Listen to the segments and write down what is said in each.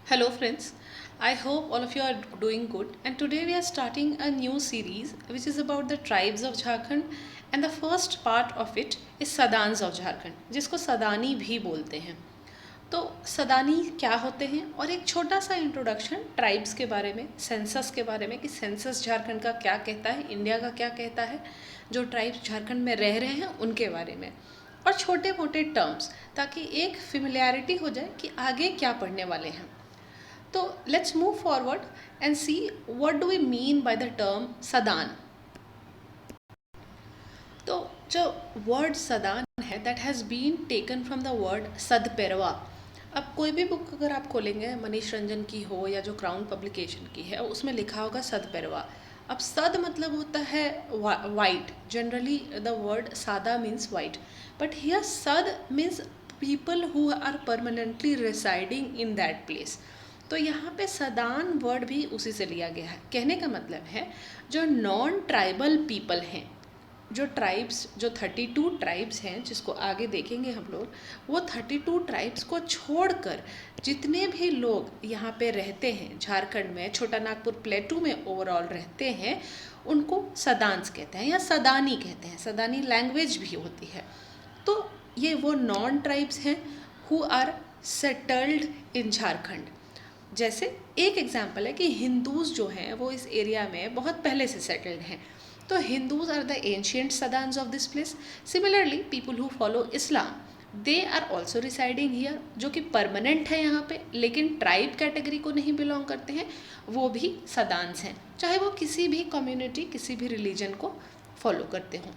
Hello, friends. I hope all of you are doing good. And today we are starting a new series which is about the tribes of Jharkhand. And the first part of it is Sadans of Jharkhand, जिसको सदानी भी बोलते हैं. तो सदानी क्या होते हैं और एक छोटा सा इंट्रोडक्शन ट्राइब्स के बारे में, सेंसस के बारे में कि सेंसस झारखंड का क्या कहता है, इंडिया का क्या कहता है, जो ट्राइब्स झारखंड में रह रहे हैं उनके बारे में, और छोटे मोटे टर्म्स, ताकि एक फेमिलियरिटी हो जाए कि आगे क्या पढ़ने वाले हैं. तो let's move forward and see what do we mean by the term Sadan. तो जो वर्ड सदान है that has been taken from the word सदपेरवा. अब कोई भी बुक अगर आप खोलेंगे, मनीष रंजन की हो या जो क्राउन पब्लिकेशन की है, उसमें लिखा होगा सदपेरवा. अब सद मतलब होता है white. Generally the word sada means white, but here sad means people who are permanently residing in that place. तो यहाँ पे सदान वर्ड भी उसी से लिया गया है. कहने का मतलब है जो नॉन ट्राइबल पीपल हैं, जो ट्राइब्स, जो 32 ट्राइब्स हैं जिसको आगे देखेंगे हम लोग, वो 32 ट्राइब्स को छोड़कर जितने भी लोग यहाँ पे रहते हैं झारखंड में, छोटा नागपुर प्लेटू में ओवरऑल रहते हैं, उनको सदान्स कहते हैं या सदानी कहते हैं. सदानी लैंग्वेज भी होती है. तो ये वो नॉन ट्राइब्स हैं who are settled in Jharkhand. जैसे एक एग्जाम्पल है कि हिंदूज जो हैं वो इस एरिया में बहुत पहले से सेटल्ड हैं. तो Hindus are the ancient Sadans of this place. Similarly people who follow Islam, they are also residing here, जो कि परमानेंट है यहाँ पे, लेकिन ट्राइब कैटेगरी को नहीं बिलोंग करते हैं, वो भी सदान्स हैं, चाहे वो किसी भी कम्युनिटी, किसी भी रिलीजन को फॉलो करते हों.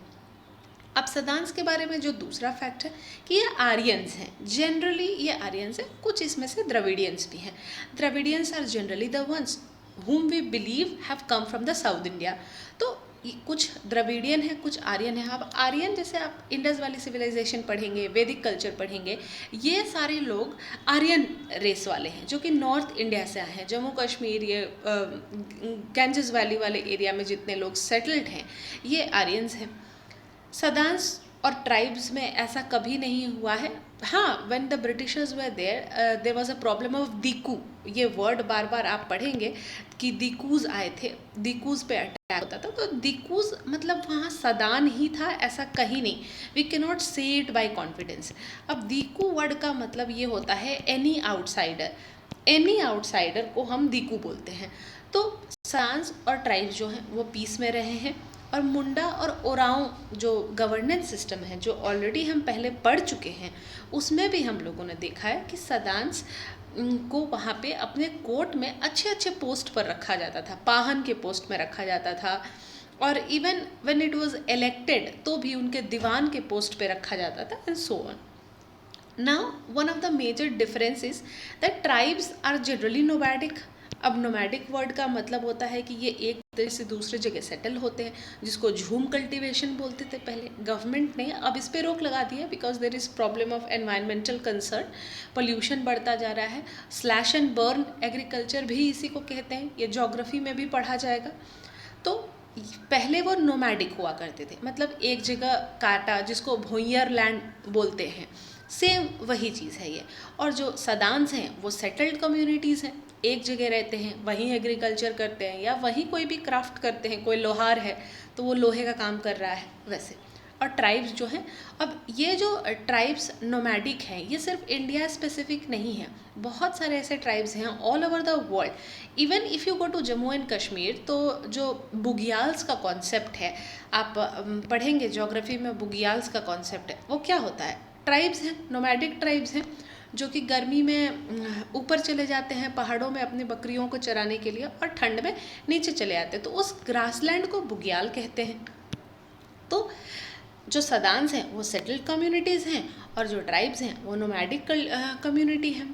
अब सदान्स के बारे में जो दूसरा फैक्ट है कि ये आर्यंस हैं. जनरली ये आर्यंस हैं, कुछ इसमें से द्रविडियंस भी हैं. Dravidians are generally the ones whom we believe have come from the South India. तो कुछ द्रविडियन है, कुछ आर्यन है. अब आर्यन जैसे आप इंडस वाली सिविलाइजेशन पढ़ेंगे, वैदिक कल्चर पढ़ेंगे, ये सारे लोग आर्यन रेस वाले हैं जो कि नॉर्थ इंडिया से आए हैं. जम्मू कश्मीर, ये गैंजेस वैली वाले एरिया में जितने लोग सेटल्ड हैं, ये आर्यंस हैं. सदान्स और ट्राइब्स में ऐसा कभी नहीं हुआ है. हाँ, when the Britishers were there was a problem of diku. ये वर्ड बार बार आप पढ़ेंगे कि दिकूज आए थे, दिकूज पे अटैक होता था. तो दिकूज मतलब वहाँ सदान ही था, ऐसा कहीं नहीं. वी कैन नॉट से इट बाय कॉन्फिडेंस. अब दिकू वर्ड का मतलब ये होता है एनी आउटसाइडर. एनी आउटसाइडर को हम दिकू बोलते हैं. तो सदान्स और ट्राइब्स जो हैं वो पीस में रहे हैं. और मुंडा और ओरांव जो गवर्नेंस सिस्टम है, जो ऑलरेडी हम पहले पढ़ चुके हैं, उसमें भी हम लोगों ने देखा है कि सदान्स को वहाँ पे अपने कोर्ट में अच्छे अच्छे पोस्ट पर रखा जाता था, पाहन के पोस्ट में रखा जाता था. और even when it was elected तो भी उनके दीवान के पोस्ट पे रखा जाता था, and so on. Now one of the major difference is that tribes are generally nomadic. अब नोमैडिक वर्ड का मतलब होता है कि ये एक तरह से दूसरे जगह सेटल होते हैं, जिसको झूम कल्टीवेशन बोलते थे पहले. गवर्नमेंट ने अब इस पे रोक लगा दी है because there is problem of environmental concern. Pollution बढ़ता जा रहा है. स्लैश एंड बर्न एग्रीकल्चर भी इसी को कहते हैं, ये ज्योग्राफी में भी पढ़ा जाएगा. तो पहले वो नोमैडिक हुआ करते थे, मतलब एक जगह काटा, जिसको भोइयर लैंड बोलते हैं, सेम वही चीज़ है ये. और जो सदान्स हैं वो सेटल्ड कम्युनिटीज़ हैं, एक जगह रहते हैं, वहीं एग्रीकल्चर करते हैं या वहीं कोई भी क्राफ्ट करते हैं. कोई लोहार है तो वो लोहे का काम कर रहा है वैसे. और ट्राइब्स जो हैं, अब ये जो ट्राइब्स नोमैडिक हैं, ये सिर्फ इंडिया स्पेसिफिक नहीं है. बहुत सारे ऐसे ट्राइब्स हैं all over the world. Even if you go to Jammu and Kashmir, तो जो बुगियाल्स का कॉन्सेप्ट है, आप पढ़ेंगे ज्योग्राफी में, बुगियाल्स का कॉन्सेप्ट है, वो क्या होता है? ट्राइब्स हैं, नोमैडिक ट्राइब्स हैं, जो कि गर्मी में ऊपर चले जाते हैं पहाड़ों में अपनी बकरियों को चराने के लिए, और ठंड में नीचे चले आते हैं. तो उस ग्रासलैंड को बुग्याल कहते हैं. तो जो सदान्स हैं वो सेटल्ड कम्युनिटीज़ हैं, और जो ट्राइब्स हैं वो नोमैडिक कम्युनिटी हैं.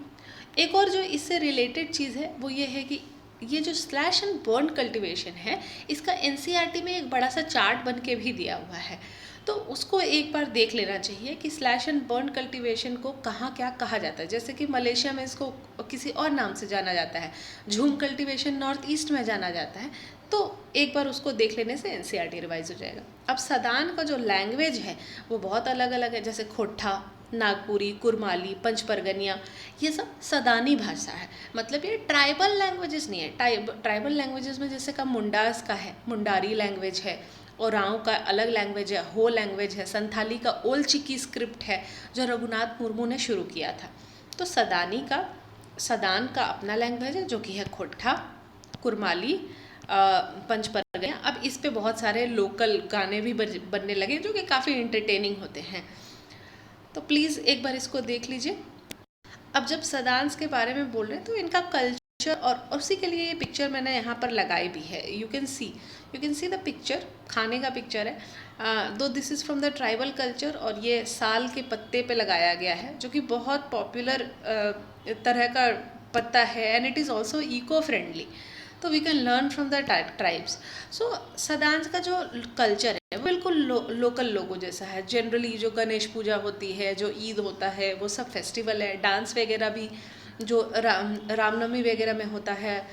एक और जो इससे रिलेटेड चीज़ है वो ये है कि ये जो स्लैश एंड बर्न कल्टीवेशन है, इसका एनसीईआरटी में एक बड़ा सा चार्ट बन के भी दिया हुआ है. तो उसको एक बार देख लेना चाहिए कि स्लैश एंड बर्न कल्टीवेशन को कहाँ क्या कहा जाता है. जैसे कि मलेशिया में इसको किसी और नाम से जाना जाता है, झूम कल्टीवेशन नॉर्थ ईस्ट में जाना जाता है. तो एक बार उसको देख लेने से एनसीईआरटी रिवाइज हो जाएगा. अब सदान का जो लैंग्वेज है वो बहुत अलग अलग है. जैसे खोट्ठा नागपुरी, कुरमाली, पंचपरगनिया, ये सब सदानी भाषा है। मतलब ये ट्राइबल लैंग्वेजेस नहीं है। ट्राइबल लैंग्वेजेस में जैसे का मुंडास का है, मुंडारी लैंग्वेज है, ओरांव का अलग लैंग्वेज है, हो लैंग्वेज है, संथाली का ओल चिकी स्क्रिप्ट है जो रघुनाथ मुर्मू ने शुरू किया था। तो सदान का अपना लैंग्वेज है जो कि है खोट्ठा, कुरमाली, पंचपरगनिया। अब इस पे बहुत सारे लोकल गाने भी बनने लगे जो कि काफ़ी इंटरटेनिंग होते हैं। तो प्लीज़ एक बार इसको देख लीजिए। अब जब सदांस के बारे में बोल रहे हैं तो इनका कल्चर और उसी के लिए ये पिक्चर मैंने यहाँ पर लगाई भी है। You can see the picture, खाने का पिक्चर है। दो this is from the tribal culture और ये साल के पत्ते पे लगाया गया है जो कि बहुत पॉपुलर तरह का पत्ता है and it is also eco friendly. तो we can learn from the tribes. So Sadans का जो कल्चर है वो बिल्कुल लोकल लोगों जैसा है। जनरली जो गणेश पूजा होती है, जो ईद होता है, वो सब फेस्टिवल है। डांस वगैरह भी जो रामनवमी वगैरह में होता है,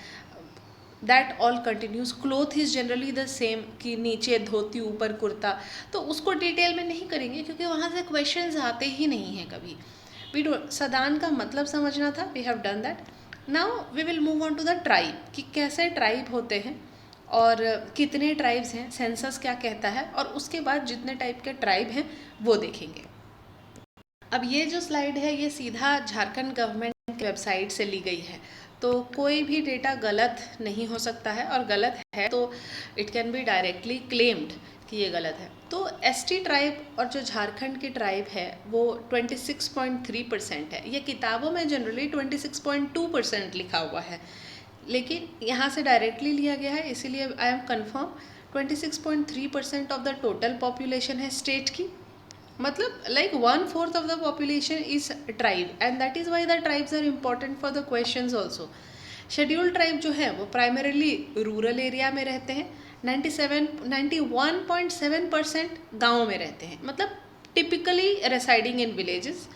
that all continues. Cloth is generally the same, कि नीचे धोती ऊपर कुर्ता। तो उसको डिटेल में नहीं करेंगे क्योंकि वहाँ से क्वेश्चंस आते ही नहीं हैं कभी। वी डोंट, सदान का मतलब समझना था, we have done that. Now we will move on to the tribe, कि कैसे ट्राइब होते हैं और कितने ट्राइब्स हैं, सेंसस क्या कहता है, और उसके बाद जितने टाइप के ट्राइब हैं वो देखेंगे। अब ये जो स्लाइड है ये सीधा झारखंड गवर्नमेंट की वेबसाइट से ली गई है, तो कोई भी डेटा गलत नहीं हो सकता है, और गलत है तो it can be directly claimed कि ये गलत है। तो एसटी ट्राइब और जो झारखंड की ट्राइब है वो 26.3% है। ये किताबों में जनरली 26.2% लिखा हुआ है, लेकिन यहाँ से डायरेक्टली लिया गया है, इसीलिए I am confirm. 26.3% of the total population है स्टेट की। मतलब like 1/4 of the population is tribe and that is why the tribes are important for the questions also. Scheduled tribe जो है वो प्राइमरीली रूरल एरिया में रहते हैं। 91.7% गाँव में रहते हैं, मतलब टिपिकली रेसाइडिंग इन विलेजेस।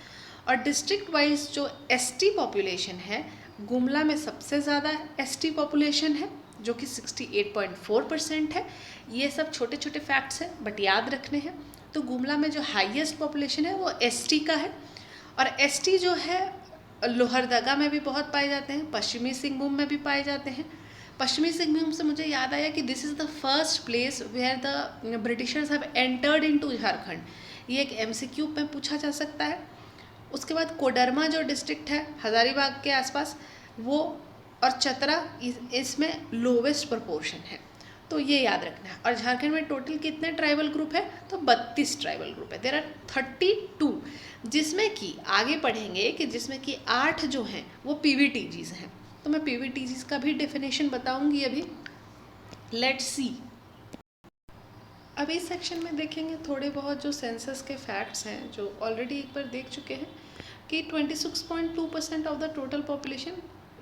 और डिस्ट्रिक्ट वाइज जो एसटी पॉपुलेशन है, गुमला में सबसे ज़्यादा एसटी पॉपुलेशन है जो कि 68.4% है। ये सब छोटे छोटे फैक्ट्स हैं बट याद रखने हैं। तो गुमला में जो हाईएस्ट पॉपुलेशन है वो एसटी का है, और एसटी जो है लोहरदगा में भी बहुत पाए जाते हैं, पश्चिमी सिंहभूम में भी पाए जाते हैं। पश्चिमी सिंहभूम से मुझे याद आया कि this is the first place where the Britishers have entered into Jharkhand. ये एक एमसीक्यू में पूछा जा सकता है। उसके बाद कोडरमा जो डिस्ट्रिक्ट है हज़ारीबाग के आसपास, वो और चतरा इसमें लोवेस्ट प्रोपोर्शन है, तो ये याद रखना है। और झारखंड में टोटल कितने ट्राइबल ग्रुप है, तो 32 ट्राइबल ग्रुप है। देयर आर 32, जिसमें कि आगे पढ़ेंगे कि जिसमें कि 8 जो हैं वो पीवीटीजीज हैं। तो मैं पीवीटीजीज का भी डेफिनेशन बताऊंगी अभी। Let's see. अब इस सेक्शन में देखेंगे थोड़े बहुत जो सेंसस के फैक्ट्स हैं जो ऑलरेडी एक बार देख चुके हैं, कि 26.2% ऑफ द टोटल पॉपुलेशन,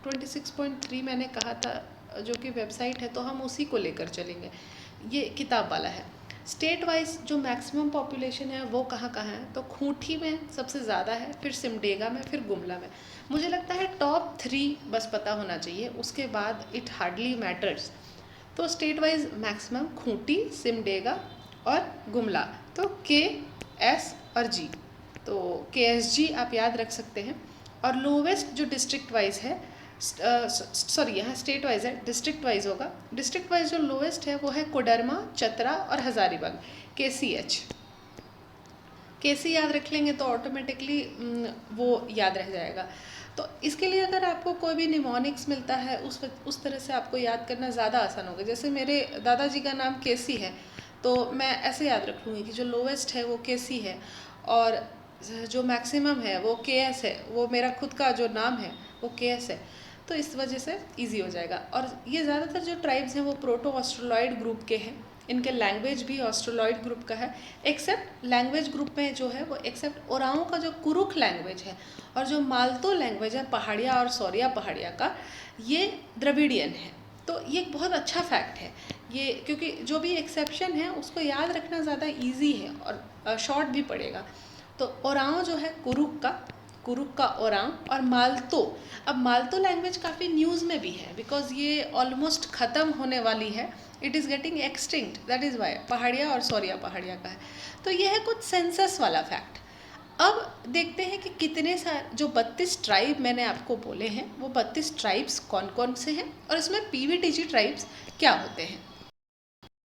26.3 मैंने कहा था जो कि वेबसाइट है, तो हम उसी को लेकर चलेंगे। ये किताब वाला है। स्टेट वाइज जो मैक्सिमम पॉपुलेशन है वो कहाँ कहाँ है, तो खूंटी में सबसे ज़्यादा है, फिर सिमडेगा में, फिर गुमला में। मुझे लगता है टॉप 3 बस पता होना चाहिए, उसके बाद इट हार्डली मैटर्स। तो state wise maximum Khunti, Simdega और गुमला। तो के, एस और जी, तो KSG आप याद रख सकते हैं। और लोवेस्ट जो डिस्ट्रिक्ट वाइज है, सॉरी यहाँ स्टेट वाइज है, डिस्ट्रिक्ट वाइज होगा। डिस्ट्रिक्ट वाइज जो लोवेस्ट है वो है कोडरमा, चतरा और हज़ारीबाग, KCH। KC याद रख लेंगे तो ऑटोमेटिकली वो याद रह जाएगा। तो इसके लिए अगर आपको कोई भी निमोनिक्स मिलता है उस तरह से आपको याद करना ज़्यादा आसान होगा। जैसे मेरे दादाजी का नाम KC है, तो मैं ऐसे याद रख लूँगी कि जो लोवेस्ट है वो KC है और जो मैक्सिमम है वो KS है। वो मेरा खुद का जो नाम है वो KS है, तो इस वजह से इजी हो जाएगा। और ये ज़्यादातर जो ट्राइब्स हैं वो प्रोटो ऑस्ट्रोलॉइड ग्रुप के हैं। इनके लैंग्वेज भी ऑस्ट्रोलॉइड ग्रुप का है, एक्सेप्ट लैंग्वेज ग्रुप में जो है वो एक्सेप्ट ओराओं का जो कुरुख लैंग्वेज है और जो मालतो लैंग्वेज है पहाड़िया और सौरिया पहाड़िया का, ये द्रविडियन है। तो ये एक बहुत अच्छा फैक्ट है ये, क्योंकि जो भी एक्सेप्शन है उसको याद रखना ज़्यादा ईजी है और शॉर्ट भी पड़ेगा। तो ओराओं जो है कुरुक का ओरांग, और मालतो। अब मालतो लैंग्वेज काफ़ी न्यूज़ में भी है बिकॉज ये ऑलमोस्ट ख़त्म होने वाली है, it is getting extinct, that is why Pahariya और सौरिया पहाड़िया का है। तो ये है कुछ सेंसस वाला फैक्ट। अब देखते हैं कि कितने सारे जो 32 ट्राइब मैंने आपको बोले हैं वो 32 ट्राइब्स कौन कौन से हैं और इसमें पीवीटीजी ट्राइब्स क्या होते हैं।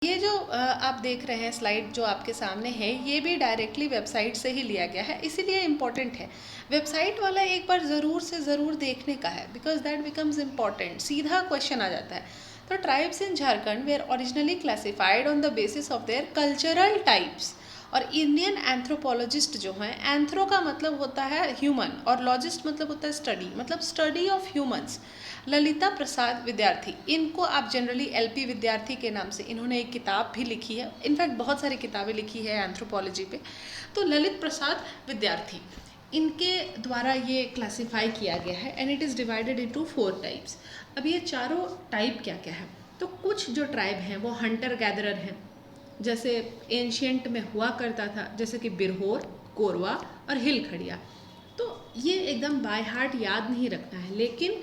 ये जो आप देख रहे हैं स्लाइड जो आपके सामने है, ये भी डायरेक्टली वेबसाइट से ही लिया गया है, इसीलिए इम्पॉर्टेंट है। वेबसाइट वाला एक बार ज़रूर से ज़रूर देखने का है, बिकॉज दैट बिकम्स इम्पॉर्टेंट। सीधा क्वेश्चन आ जाता है। तो tribes in Jharkhand were originally classified on the basis of their cultural types. और इंडियन एंथ्रोपोलॉजिस्ट जो हैं, एंथ्रो का मतलब होता है ह्यूमन और लॉजिस्ट मतलब होता है स्टडी, मतलब स्टडी ऑफ ह्यूमंस। ललिता प्रसाद विद्यार्थी, इनको आप जनरली एलपी विद्यार्थी के नाम से, इन्होंने एक किताब भी लिखी है, इनफैक्ट बहुत सारी किताबें लिखी है एंथ्रोपोलॉजी पे। तो ललित प्रसाद विद्यार्थी, इनके द्वारा ये क्लासिफाई किया गया है and it is divided into 4 types. अब ये चारों टाइप क्या क्या है? तो कुछ जो ट्राइब हैं वो हंटर गैदरर हैं, जैसे एंशियंट में हुआ करता था, जैसे कि बिरहोर, कोरवा और हिल खड़िया। तो ये एकदम बाय हार्ट याद नहीं रखना है, लेकिन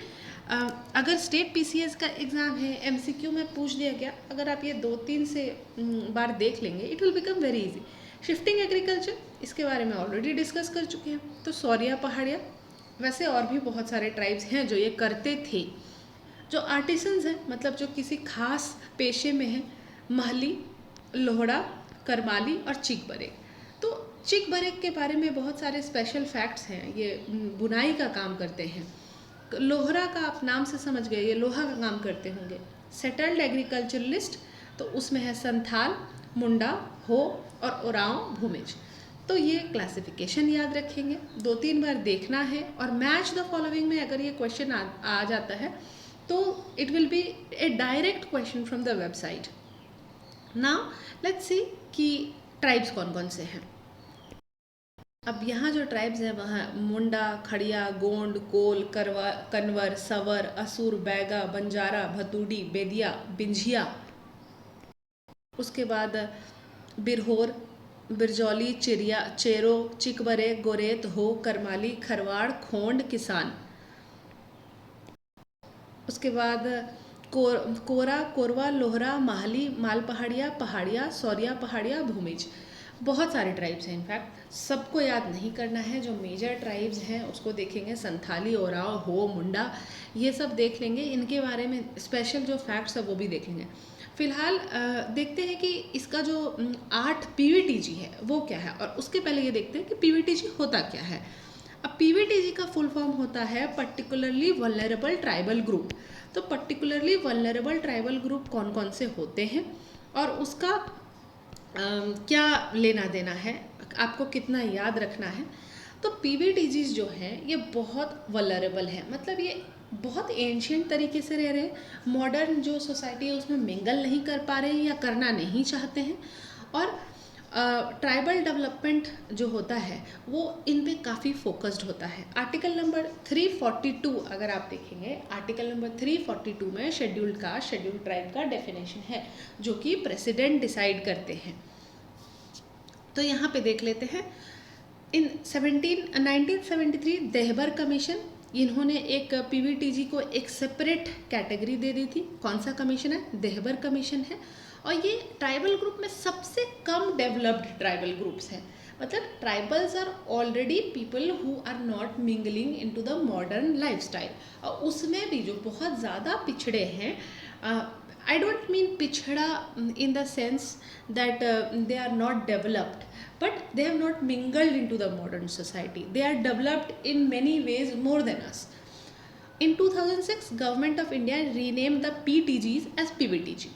अगर स्टेट पीसीएस का एग्ज़ाम है, एमसीक्यू में पूछ दिया गया, अगर आप ये 2-3 से बार देख लेंगे, it will become very easy. Shifting agriculture, इसके बारे में ऑलरेडी डिस्कस कर चुके हैं। तो सौरिया पहाड़िया, वैसे और भी बहुत सारे ट्राइब्स हैं जो ये करते थे। जो आर्टिसंस हैं, मतलब जो किसी खास पेशे में हैं, महली, लोहड़ा, करमाली और चिक बरेक। तो चिक बरेक के बारे में बहुत सारे स्पेशल फैक्ट्स हैं। ये बुनाई का काम करते हैं। लोहरा का आप नाम से समझ गए, ये लोहा का काम करते होंगे। सेटल्ड एग्रीकल्चरलिस्ट, तो उसमें है संथाल, मुंडा, हो और ओरांव भूमिज। तो ये क्लासिफिकेशन याद रखेंगे, 2-3 बार देखना है। और मैच द फॉलोइंग में अगर ये क्वेश्चन आ जाता है तो it will be A direct question from the website. Now let's see कि ट्राइब्स कौन कौन से हैं। अब यहाँ जो ट्राइब्स हैं वहाँ मुंडा, खड़िया, गोंड, कोल, करवा, कन्वर, सवर, असुर, बैगा, बंजारा, भतूडी, बेदिया, बिंझिया। उसके बाद बिरहोर, बिरजौली, चिरिया, चेरो, चिकबरे, गोरेत, हो, करमाली, खरवाड़, खोंड, किसान। उसके बाद कोरा, कोरवा, लोहरा, माहली, माल पहाड़िया, पहाड़िया, सौरिया पहाड़िया, भूमिज। बहुत सारे ट्राइब्स हैं, इनफैक्ट सबको याद नहीं करना है। जो मेजर ट्राइब्स हैं उसको देखेंगे, संथाली, ओराव, हो, मुंडा, ये सब देख लेंगे। इनके बारे में स्पेशल जो फैक्ट्स है वो भी देख लेंगे। फिलहाल देखते हैं कि इसका जो 8 पीवीटीजी है वो क्या है, और उसके पहले ये देखते हैं कि पीवीटीजी होता क्या है। अब पीवीटीजी का फुल फॉर्म होता है पर्टिकुलरली वल्नरेबल ट्राइबल ग्रुप। तो पर्टिकुलरली वल्नरेबल ट्राइबल ग्रुप कौन कौन से होते हैं और उसका क्या लेना देना है, आपको कितना याद रखना है। तो पीवीटीजीज जो हैं ये बहुत वल्नरेबल हैं, मतलब ये बहुत एंशियंट तरीके से रह रहे हैं, मॉडर्न जो सोसाइटी है उसमें मिंगल नहीं कर पा रहे हैं या करना नहीं चाहते हैं। और ट्राइबल डेवलपमेंट जो होता है वो इन पे काफ़ी फोकस्ड होता है। आर्टिकल नंबर 342 अगर आप देखेंगे, आर्टिकल नंबर 342 में शेड्यूल्ड कास्ट, शेड्यूल्ड ट्राइब का डेफिनेशन है जो कि प्रेसिडेंट डिसाइड करते हैं। तो यहाँ पे देख लेते हैं, इन 1973 देहबर कमीशन, इन्होंने एक पीवीटीजी को एक सेपरेट कैटेगरी दे दी थी। कौन सा कमीशन है? देहबर कमीशन है। और ये ट्राइबल ग्रुप में सबसे कम डेवलप्ड ट्राइबल ग्रुप्स हैं, मतलब tribals are already people who are not mingling into the modern lifestyle. और उसमें भी जो बहुत ज़्यादा पिछड़े हैं, आई डोंट मीन पिछड़ा in the sense that they are not developed, but they have not mingled into the modern society. They are developed in many ways more than us. In 2006 government of India renamed the PTGs as PVTG.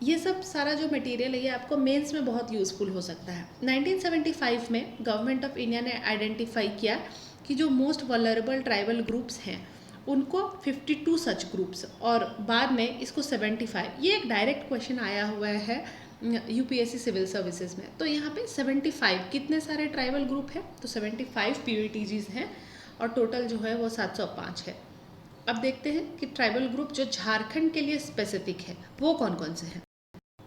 ये सब सारा जो material है ये आपको mains में बहुत useful हो सकता है। 1975 में गवर्नमेंट ऑफ इंडिया ने आइडेंटिफाई किया कि जो मोस्ट वल्नरेबल ट्राइबल ग्रुप्स हैं उनको 52 सच ग्रुप्स, और बाद में इसको 75। ये एक डायरेक्ट क्वेश्चन आया हुआ है यूपीएससी सिविल सर्विसेज में। तो यहाँ पे 75 कितने सारे ट्राइबल ग्रुप हैं? तो 75 पीवीटीजीज हैं और टोटल जो है वो 705 है। अब देखते हैं कि ट्राइबल ग्रुप जो झारखंड के लिए स्पेसिफिक है वो कौन कौन से हैं।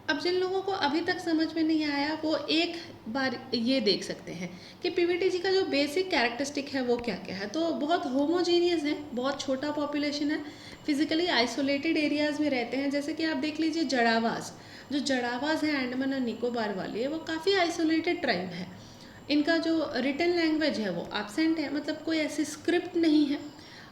अब जिन लोगों को अभी तक समझ में नहीं आया वो एक बार ये देख सकते हैं कि पीवीटीजी का जो बेसिक कैरेक्टरिस्टिक है वो क्या क्या है। तो बहुत होमोजीनियस है, बहुत छोटा पॉपुलेशन है, फिजिकली आइसोलेटेड एरियाज़ में रहते हैं। जैसे कि आप देख लीजिए जड़ावास, जो जड़ावास हैं अंडमान और निकोबार वाले, वो काफ़ी आइसोलेटेड ट्राइब है। इनका जो रिटन लैंग्वेज है वो एब्सेंट है, मतलब कोई ऐसी स्क्रिप्ट नहीं है,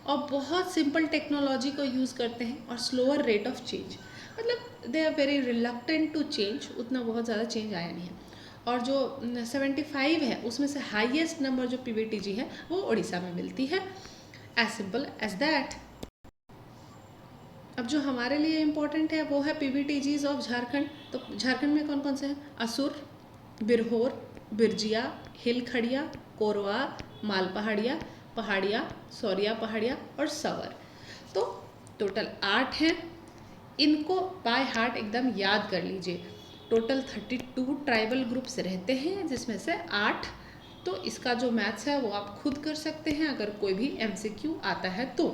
और बहुत सिंपल टेक्नोलॉजी को यूज़ करते हैं और स्लोअर रेट ऑफ चेंज, मतलब they are very reluctant to change, उतना बहुत ज़्यादा चेंज आया नहीं है। और जो 75 है उसमें से हाईएस्ट नंबर जो पीवीटीजी है वो उड़ीसा में मिलती है। As simple as that. अब जो हमारे लिए इम्पोर्टेंट है वो है पीवीटीजीज ऑफ झारखंड। तो झारखंड में कौन कौन से हैं? असुर, बिरहोर, बिरजिया, हिलखड़िया, कोरवा, मालपहाड़िया, पहाड़िया, सौरिया पहाड़िया और सवर। तो टोटल 8 हैं। इनको बाय हार्ट एकदम याद कर लीजिए। टोटल 32 ट्राइबल ग्रुप्स रहते हैं जिसमें से 8। तो इसका जो मैथ्स है वो आप खुद कर सकते हैं अगर कोई भी एमसीक्यू आता है तो।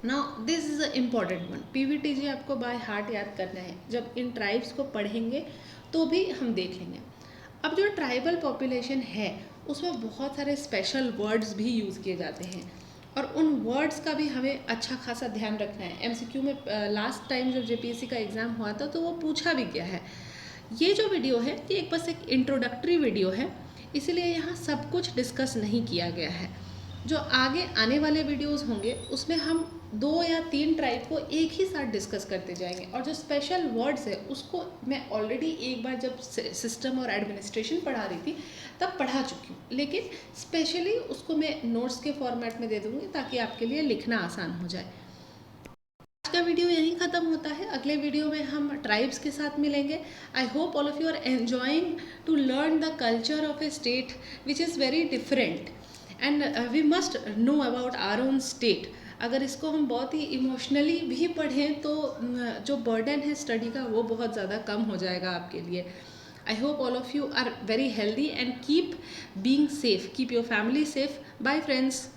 Now this is a important one, PVTG आपको बाय हार्ट याद करना है। जब इन ट्राइब्स को पढ़ेंगे तो भी हम देख लेंगे। अब जो ट्राइबल पॉपुलेशन है उसमें बहुत सारे स्पेशल वर्ड्स भी यूज़ किए जाते हैं और उन वर्ड्स का भी हमें अच्छा खासा ध्यान रखना है। एमसीक्यू में लास्ट टाइम जब जेपीएससी का एग्ज़ाम हुआ था तो वो पूछा भी गया है। ये जो वीडियो है ये एक बस एक इंट्रोडक्टरी वीडियो है, इसीलिए यहाँ सब कुछ डिस्कस नहीं किया गया है। जो आगे आने वाले वीडियोस होंगे उसमें हम 2 या 3 ट्राइब को एक ही साथ डिस्कस करते जाएंगे, और जो स्पेशल वर्ड्स है उसको मैं ऑलरेडी एक बार जब सिस्टम और एडमिनिस्ट्रेशन पढ़ा रही थी तब पढ़ा चुकी हूँ, लेकिन स्पेशली उसको मैं नोट्स के फॉर्मेट में दे दूँगी ताकि आपके लिए लिखना आसान हो जाए। आज का वीडियो यहीं ख़त्म होता है। अगले वीडियो में हम ट्राइब्स के साथ मिलेंगे। I hope all of you are enjoying to learn the culture of a state which is very different, and we must know about our own state. अगर इसको हम बहुत ही इमोशनली भी पढ़ें तो जो बर्डन है स्टडी का वो बहुत ज़्यादा कम हो जाएगा आपके लिए। I hope all of you are very healthy and keep being safe, keep your family safe. Bye friends.